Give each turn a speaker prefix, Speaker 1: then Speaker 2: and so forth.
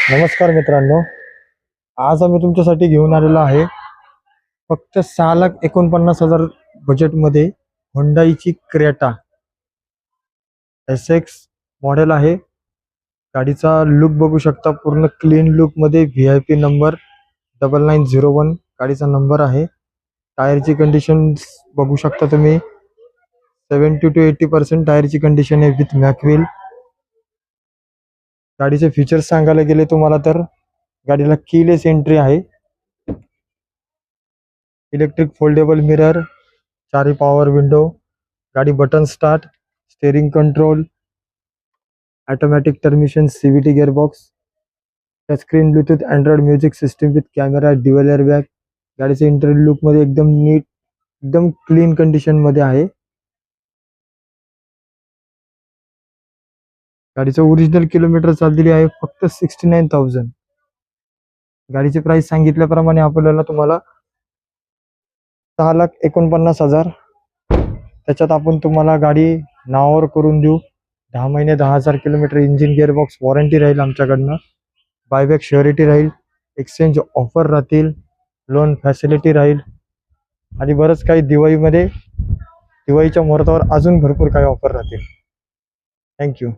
Speaker 1: नमस्कार मित्रांनो, आज आम्ही तुमच्यासाठी घेऊन आलेलो आहे फक्त 6,49,000 बजेटमध्ये हुंडाईची क्रेटा SX मॉडेल आहे। गाडीचा लुक बघू शकता, पूर्ण क्लीन लुक मध्ये VIP नंबर 9901 गाडीचा नंबर आहे। टायरची कंडिशन बघू शकता तुम्ही, 70 to 80% टायरची कंडिशन आहे विथ मॅकव्हील। गाडीचे फीचर्स सांगायला गेले तुम्हाला तर गाडीला कीलेस एंट्री आहे, इलेक्ट्रिक फोल्डेबल मिरर, चारी पॉवर विंडो, गाडी button start, steering control, automatic transmission, CVT gearbox, touch screen, Bluetooth, Android music system with camera, dual airbag. गाडीचे इंटेरियर लुक मध्ये एकदम नीट, एकदम क्लीन कंडिशन मध्ये आहे। गाडीचं ओरिजिनल किलोमीटर चाललेली आहे फक्त 69,000। गाडीची प्राइस सांगितल्याप्रमाणे आपल्याला तुम्हाला 6,49,000 त्याच्यात आपण तुम्हाला गाडी नावावर करून देऊ। 10 महिने 10,000 किलोमीटर इंजिन गिअरबॉक्स वॉरंटी राहील आमच्याकडनं, बायबॅक श्युरिटी राहील, एक्सचेंज ऑफर राहतील, लोन फॅसिलिटी राहील आणि बरंच काही दिवाळीच्या मुहूर्तावर अजून भरपूर काही ऑफर राहतील। थँक्यू।